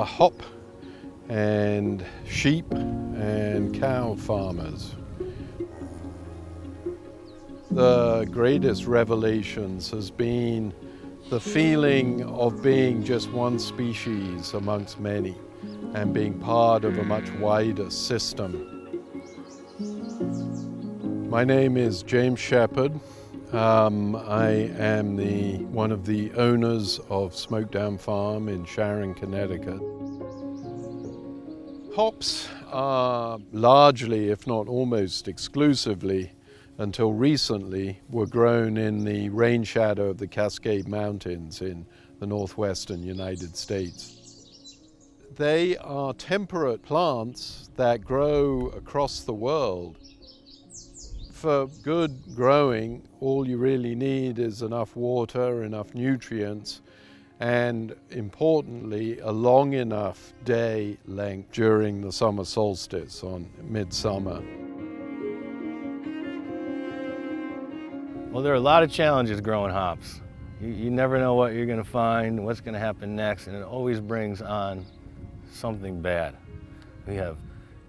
are hop and sheep and cow farmers. The greatest revelations has been the feeling of being just one species amongst many and being part of a much wider system. My name is James Shepherd. I am one of the owners of Smokedown Farm in Sharon, Connecticut. Hops are largely, if not almost exclusively, until recently, were grown in the rain shadow of the Cascade Mountains in the northwestern United States. They are temperate plants that grow across the world. For good growing, all you really need is enough water, enough nutrients, and importantly, a long enough day length during the summer solstice on midsummer. Well, there are a lot of challenges growing hops. You never know what you're going to find, what's going to happen next, and it always brings on something bad. We have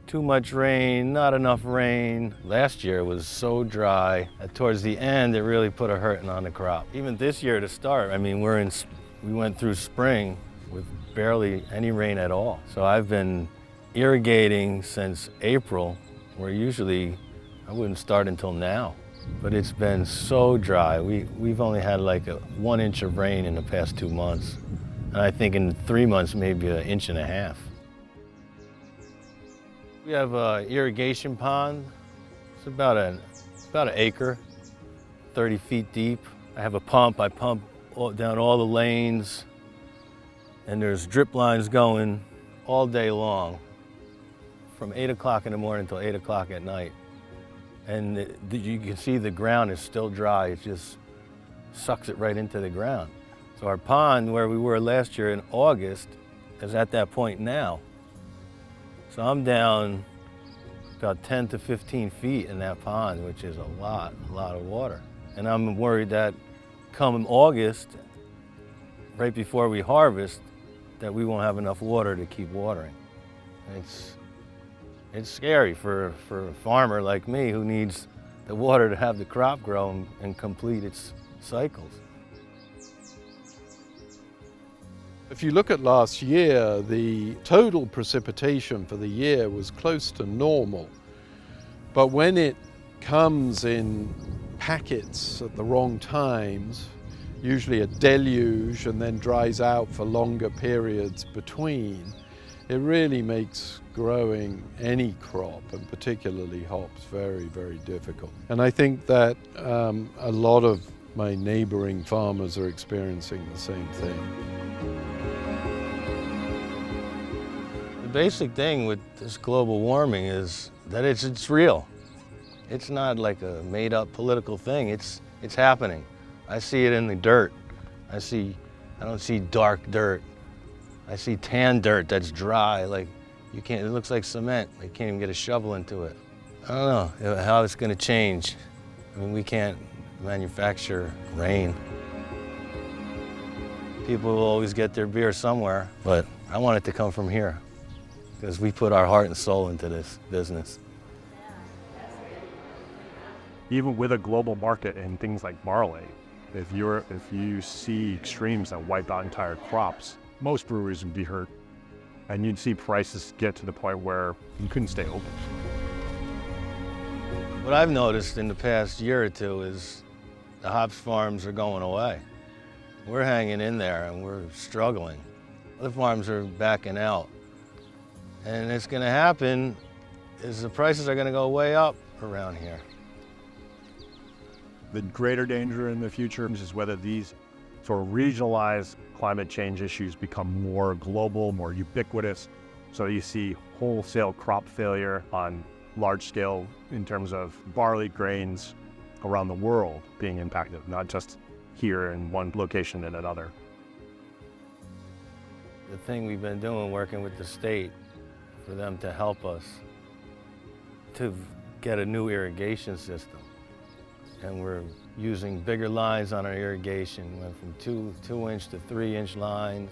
too much rain, not enough rain. Last year was so dry that towards the end it really put a hurting on the crop. Even this year to start, I mean, we went through spring with barely any rain at all. So I've been irrigating since April, where usually I wouldn't start until now. But it's been so dry. We've only had like 1 inch of rain in the past 2 months. And I think in 3 months, maybe 1.5 inches. We have an irrigation pond. It's about an acre, 30 feet deep. I have a pump. I pump down all the lanes, and there's drip lines going all day long, from 8 o'clock in the morning until 8 o'clock at night. And you can see the ground is still dry. It just sucks it right into the ground. So our pond, where we were last year in August, is at that point now. So I'm down about 10 to 15 feet in that pond, which is a lot of water. And I'm worried that come August, right before we harvest, that we won't have enough water to keep watering. It's scary for a farmer like me who needs the water to have the crop grow and complete its cycles. If you look at last year, the total precipitation for the year was close to normal. But when it comes in packets at the wrong times, usually a deluge, and then dries out for longer periods between, it really makes growing any crop, and particularly hops, very, very difficult. And I think that a lot of my neighboring farmers are experiencing the same thing. The basic thing with this global warming is that it's real. It's not like a made-up political thing. It's happening. I see it in the dirt. I don't see dark dirt. I see tan dirt that's dry, like it looks like cement. You can't even get a shovel into it. I don't know how it's gonna change. I mean, we can't manufacture rain. People will always get their beer somewhere, but I want it to come from here, because we put our heart and soul into this business. Even with a global market and things like barley, if you see extremes that wipe out entire crops, most breweries would be hurt, and you'd see prices get to the point where you couldn't stay open. What I've noticed in the past year or two is the hops farms are going away. We're hanging in there and we're struggling. Other farms are backing out. And it's gonna happen is the prices are gonna go way up around here. The greater danger in the future is whether these sort of regionalized climate change issues become more global, more ubiquitous. So you see wholesale crop failure on large scale in terms of barley grains around the world being impacted, not just here in one location and another. The thing we've been doing, working with the state for them to help us to get a new irrigation system. And we're using bigger lines on our irrigation, went from 2-inch to 3-inch lines.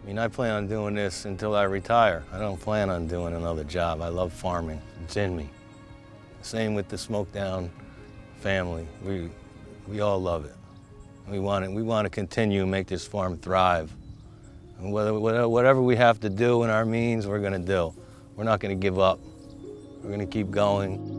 I mean, I plan on doing this until I retire. I don't plan on doing another job. I love farming. It's in me. Same with the Smokedown family. We all love it. We want to continue and make this farm thrive. And whatever we have to do in our means, we're going to do. We're not going to give up. We're going to keep going.